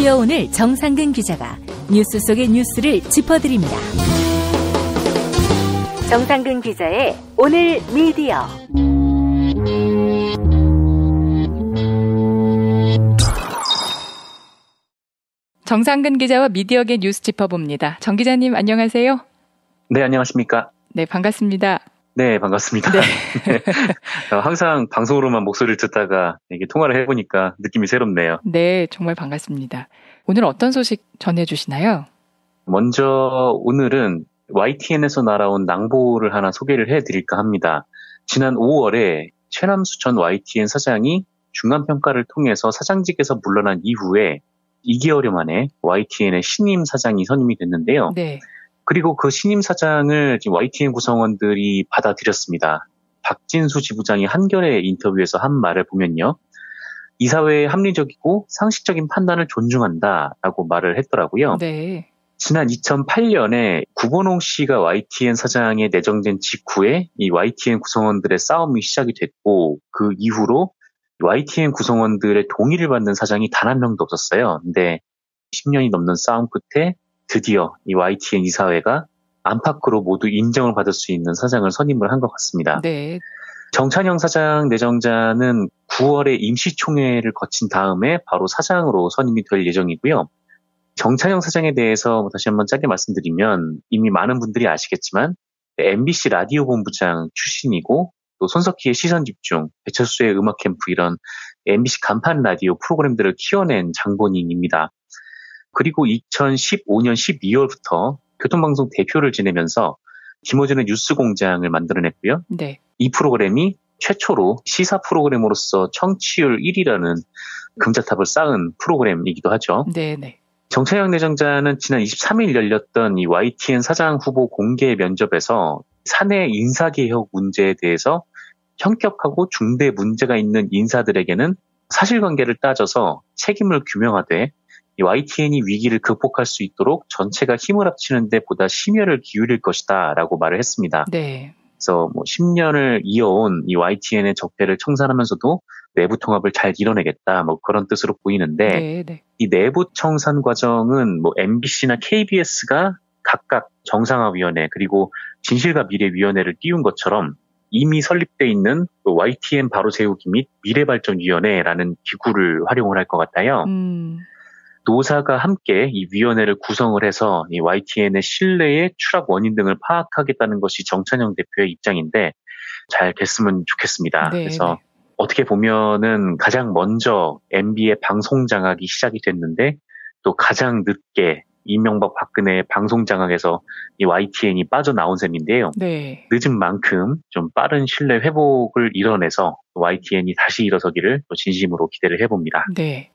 미디어 오늘 정상근 기자가 뉴스 속의 뉴스를 짚어드립니다. 정상근 기자의 오늘 미디어. 정상근 기자와 미디어계 뉴스 짚어봅니다. 정 기자님 안녕하세요. 네, 안녕하십니까. 네, 반갑습니다. 네, 반갑습니다. 네. 항상 방송으로만 목소리를 듣다가 이게 통화를 해보니까 느낌이 새롭네요. 네, 정말 반갑습니다. 오늘 어떤 소식 전해주시나요? 먼저 오늘은 YTN에서 날아온 낭보를 하나 소개를 해드릴까 합니다. 지난 5월에 최남수 전 YTN 사장이 중간평가를 통해서 사장직에서 물러난 이후에 2개월여 만에 YTN의 신임 사장이 선임이 됐는데요. 네. 그리고 그 신임 사장을 지금 YTN 구성원들이 받아들였습니다. 박진수 지부장이 한겨레 인터뷰에서 한 말을 보면요. 이사회의 합리적이고 상식적인 판단을 존중한다라고 말을 했더라고요. 네. 지난 2008년에 구본홍 씨가 YTN 사장에 내정된 직후에 이 YTN 구성원들의 싸움이 시작이 됐고 그 이후로 YTN 구성원들의 동의를 받는 사장이 단 한 명도 없었어요. 근데 10년이 넘는 싸움 끝에 드디어 이 YTN 이사회가 안팎으로 모두 인정을 받을 수 있는 사장을 선임을 한 것 같습니다. 네. 정찬영 사장 내정자는 9월에 임시총회를 거친 다음에 바로 사장으로 선임이 될 예정이고요. 정찬영 사장에 대해서 다시 한번 짧게 말씀드리면 이미 많은 분들이 아시겠지만 MBC 라디오 본부장 출신이고 또 손석희의 시선집중, 배철수의 음악캠프 이런 MBC 간판 라디오 프로그램들을 키워낸 장본인입니다. 그리고 2015년 12월부터 교통방송 대표를 지내면서 김어준의 뉴스공장을 만들어냈고요. 네. 이 프로그램이 최초로 시사 프로그램으로서 청취율 1위라는 금자탑을 쌓은 프로그램이기도 하죠. 네네. 정찬영 내정자는 지난 23일 열렸던 이 YTN 사장 후보 공개 면접에서 사내 인사개혁 문제에 대해서 현격하고 중대 문제가 있는 인사들에게는 사실관계를 따져서 책임을 규명하되 이 YTN이 위기를 극복할 수 있도록 전체가 힘을 합치는 데 보다 심혈을 기울일 것이다 라고 말을 했습니다. 네. 그래서 10년을 이어온 이 YTN의 적폐를 청산하면서도 내부 통합을 잘 이뤄내겠다 그런 뜻으로 보이는데 네. 이 내부 청산 과정은 MBC나 KBS가 각각 정상화위원회 그리고 진실과 미래위원회를 띄운 것처럼 이미 설립돼 있는 YTN 바로세우기 및 미래발전위원회라는 기구를 활용을 할 것 같아요. 노사가 함께 이 위원회를 구성을 해서 이 YTN의 신뢰의 추락 원인 등을 파악하겠다는 것이 정찬영 대표의 입장인데 잘 됐으면 좋겠습니다. 네, 그래서 어떻게 보면은 가장 먼저 MB의 방송 장악이 시작이 됐는데 또 가장 늦게 이명박 박근혜의 방송 장악에서 이 YTN이 빠져나온 셈인데요. 네. 늦은 만큼 좀 빠른 신뢰 회복을 이뤄내서 YTN이 다시 일어서기를 또 진심으로 기대를 해봅니다. 네.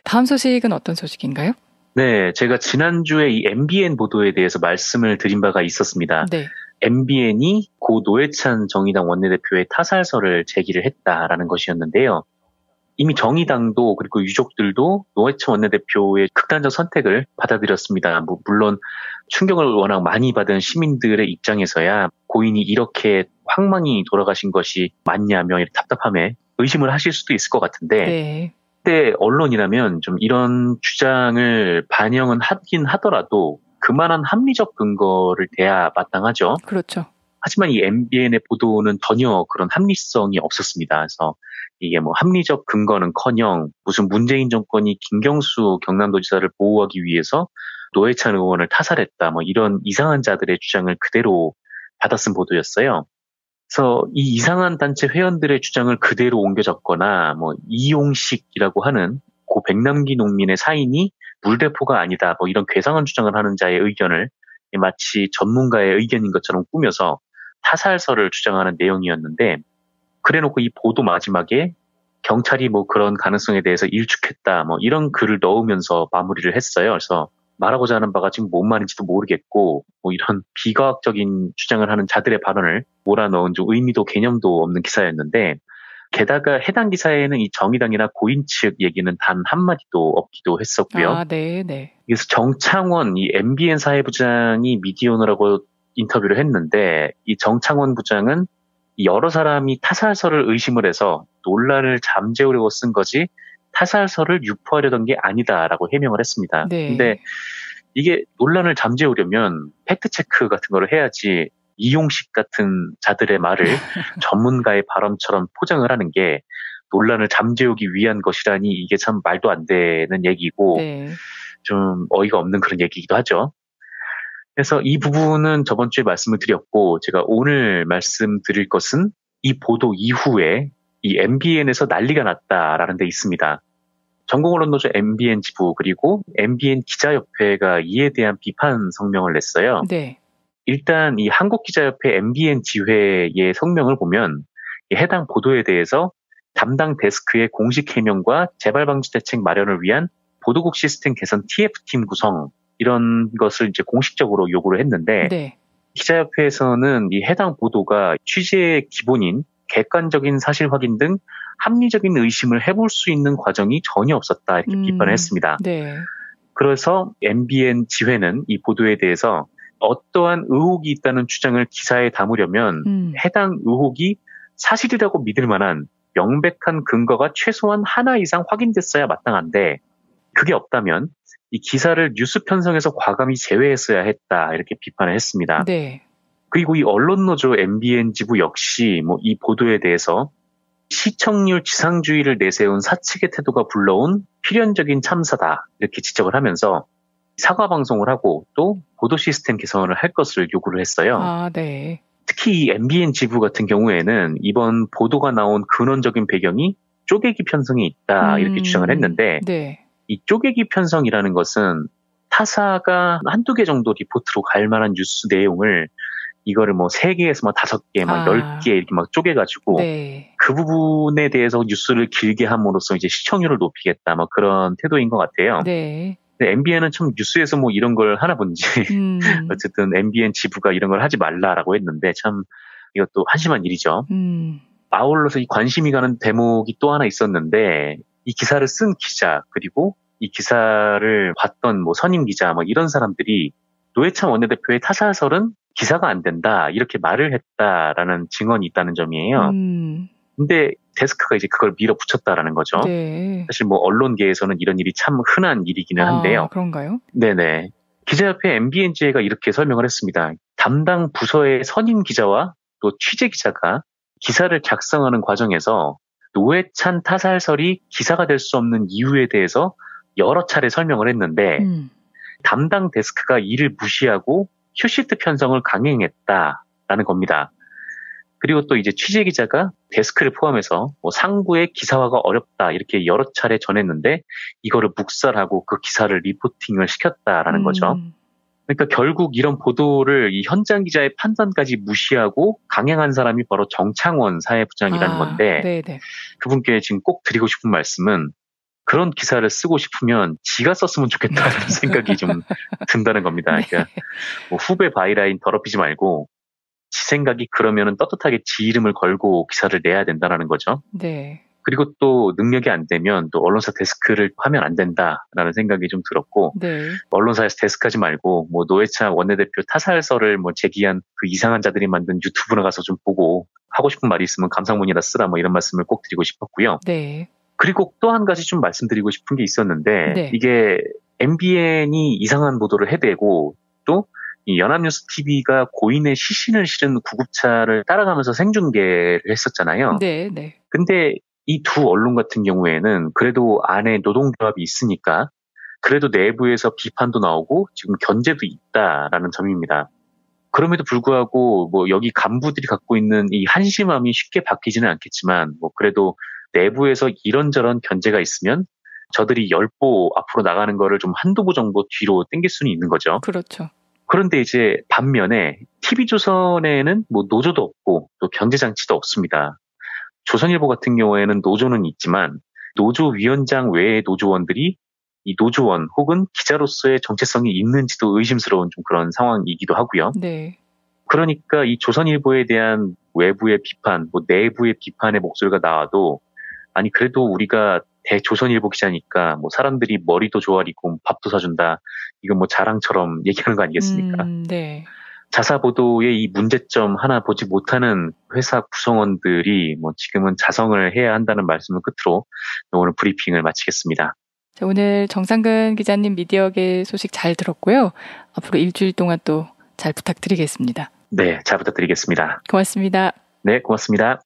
다음 소식은 어떤 소식인가요? 네, 제가 지난주에 이 MBN 보도에 대해서 말씀을 드린 바가 있었습니다. 네. MBN이 고 노회찬 정의당 원내대표의 타살서를 제기를 했다라는 것이었는데요. 이미 정의당도 그리고 유족들도 노회찬 원내대표의 극단적 선택을 받아들였습니다. 물론 충격을 워낙 많이 받은 시민들의 입장에서야 고인이 이렇게 황망히 돌아가신 것이 맞냐며 답답함에 의심을 하실 수도 있을 것 같은데 네. 그때 언론이라면 좀 이런 주장을 반영은 하긴 하더라도 그만한 합리적 근거를 대야 마땅하죠. 그렇죠. 하지만 이 MBN의 보도는 전혀 그런 합리성이 없었습니다. 그래서 이게 합리적 근거는커녕 무슨 문재인 정권이 김경수 경남도지사를 보호하기 위해서 노회찬 의원을 타살했다 이런 이상한 자들의 주장을 그대로 받아쓴 보도였어요. 그래서 이 이상한 단체 회원들의 주장을 그대로 옮겨 적거나 이용식이라고 하는 고 백남기 농민의 사인이 물대포가 아니다 이런 괴상한 주장을 하는 자의 의견을 마치 전문가의 의견인 것처럼 꾸며서 타살설을 주장하는 내용이었는데 그래놓고 이 보도 마지막에 경찰이 그런 가능성에 대해서 일축했다 이런 글을 넣으면서 마무리를 했어요. 그래서 말하고자 하는 바가 지금 뭔 말인지도 모르겠고 이런 비과학적인 주장을 하는 자들의 발언을 몰아넣은 좀 의미도 개념도 없는 기사였는데 게다가 해당 기사에는 이 정의당이나 고인 측 얘기는 단 한마디도 없기도 했었고요. 네. 그래서 정창원 이 MBN 사회부장이 미디어오늘하고 인터뷰를 했는데 이 정창원 부장은 여러 사람이 타살설을 의심을 해서 논란을 잠재우려고 쓴 거지 타살설을 유포하려던 게 아니다라고 해명을 했습니다. 네. 근데 이게 논란을 잠재우려면 팩트체크 같은 거를 해야지 이용식 같은 자들의 말을 전문가의 발언처럼 포장을 하는 게 논란을 잠재우기 위한 것이라니 이게 참 말도 안 되는 얘기고 네. 좀 어이가 없는 그런 얘기이기도 하죠. 그래서 이 부분은 저번 주에 말씀을 드렸고 제가 오늘 말씀드릴 것은 이 보도 이후에 이 MBN에서 난리가 났다라는 데 있습니다. 전국언론노조 MBN 지부 그리고 MBN 기자협회가 이에 대한 비판 성명을 냈어요. 네. 일단 이 한국기자협회 MBN 지회의 성명을 보면 해당 보도에 대해서 담당 데스크의 공식 해명과 재발방지 대책 마련을 위한 보도국 시스템 개선 TF팀 구성 이런 것을 이제 공식적으로 요구를 했는데 네. 기자협회에서는 이 해당 보도가 취재의 기본인 객관적인 사실 확인 등 합리적인 의심을 해볼 수 있는 과정이 전혀 없었다 이렇게 비판을 했습니다. 네. 그래서 MBN 지회는 이 보도에 대해서 어떠한 의혹이 있다는 주장을 기사에 담으려면 해당 의혹이 사실이라고 믿을 만한 명백한 근거가 최소한 하나 이상 확인됐어야 마땅한데 그게 없다면 이 기사를 뉴스 편성에서 과감히 제외했어야 했다 이렇게 비판을 했습니다. 네. 그리고 이 언론노조 MBN 지부 역시 이 보도에 대해서 시청률 지상주의를 내세운 사측의 태도가 불러온 필연적인 참사다 이렇게 지적을 하면서 사과 방송을 하고 또 보도 시스템 개선을 할 것을 요구를 했어요. 아, 네. 특히 이 MBN 지부 같은 경우에는 이번 보도가 나온 근원적인 배경이 쪼개기 편성이 있다 이렇게 주장을 했는데 네. 이 쪼개기 편성이라는 것은 타사가 한두 개 정도 리포트로 갈 만한 뉴스 내용을 이거를 3개에서 5개, 10개 이렇게 쪼개가지고 네. 그 부분에 대해서 뉴스를 길게 함으로써 이제 시청률을 높이겠다 그런 태도인 것 같아요. 네. 근데 MBN은 참 뉴스에서 이런 걸 하나 본지 어쨌든 MBN 지부가 이런 걸 하지 말라라고 했는데 참 이것도 한심한 일이죠. 아울러서 이 관심이 가는 대목이 또 하나 있었는데 이 기사를 쓴 기자 그리고 이 기사를 봤던 선임 기자 이런 사람들이 노회찬 원내대표의 타살설은 기사가 안 된다 이렇게 말을 했다라는 증언이 있다는 점이에요. 근데 데스크가 이제 그걸 밀어붙였다라는 거죠. 네. 사실 언론계에서는 이런 일이 참 흔한 일이기는 한데요. 그런가요? 네네. 기자협회 MBN지회가 이렇게 설명을 했습니다. 담당 부서의 선임 기자와 또 취재 기자가 기사를 작성하는 과정에서 노회찬 타살설이 기사가 될 수 없는 이유에 대해서 여러 차례 설명을 했는데 담당 데스크가 이를 무시하고 큐시트 편성을 강행했다라는 겁니다. 그리고 또 이제 취재 기자가 데스크를 포함해서 상부의 기사화가 어렵다 이렇게 여러 차례 전했는데 이거를 묵살하고 그 기사를 리포팅을 시켰다라는 거죠. 그러니까 결국 이런 보도를 이 현장 기자의 판단까지 무시하고 강행한 사람이 바로 정창원 사회부장이라는 건데 네네. 그분께 지금 꼭 드리고 싶은 말씀은 그런 기사를 쓰고 싶으면 지가 썼으면 좋겠다는 생각이 좀 든다는 겁니다. 그러니까 후배 바이라인 더럽히지 말고 지 생각이 그러면은 떳떳하게 지 이름을 걸고 기사를 내야 된다는 거죠. 네. 그리고 또 능력이 안 되면 또 언론사 데스크를 하면 안 된다라는 생각이 좀 들었고 네. 언론사에서 데스크하지 말고 노회찬 원내대표 타살설을 제기한 그 이상한 자들이 만든 유튜브나 가서 좀 보고 하고 싶은 말이 있으면 감상문이나 쓰라 이런 말씀을 꼭 드리고 싶었고요. 네. 그리고 또 한 가지 좀 말씀드리고 싶은 게 있었는데 네. 이게 MBN이 이상한 보도를 해대고 또 이 연합뉴스 TV가 고인의 시신을 실은 구급차를 따라가면서 생중계를 했었잖아요. 네, 네. 근데 이 두 언론 같은 경우에는 그래도 안에 노동조합이 있으니까 그래도 내부에서 비판도 나오고 지금 견제도 있다라는 점입니다. 그럼에도 불구하고 여기 간부들이 갖고 있는 이 한심함이 쉽게 바뀌지는 않겠지만 그래도 내부에서 이런저런 견제가 있으면 저들이 10보 앞으로 나가는 거를 좀 한두 보 정도 뒤로 당길 수는 있는 거죠. 그렇죠. 그런데 이제 반면에 TV조선에는 노조도 없고 또 견제장치도 없습니다. 조선일보 같은 경우에는 노조는 있지만 노조위원장 외의 노조원들이 이 노조원 혹은 기자로서의 정체성이 있는지도 의심스러운 좀 그런 상황이기도 하고요. 네. 그러니까 이 조선일보에 대한 외부의 비판, 내부의 비판의 목소리가 나와도 아니 그래도 우리가 대조선일보 기자니까 사람들이 머리도 조아리고 밥도 사준다. 이건 자랑처럼 얘기하는 거 아니겠습니까? 네. 자사 보도의 이 문제점 하나 보지 못하는 회사 구성원들이 지금은 자성을 해야 한다는 말씀을 끝으로 오늘 브리핑을 마치겠습니다. 자, 오늘 정상근 기자님 미디어계 소식 잘 들었고요. 앞으로 일주일 동안 또 잘 부탁드리겠습니다. 네, 잘 부탁드리겠습니다. 고맙습니다. 네, 고맙습니다.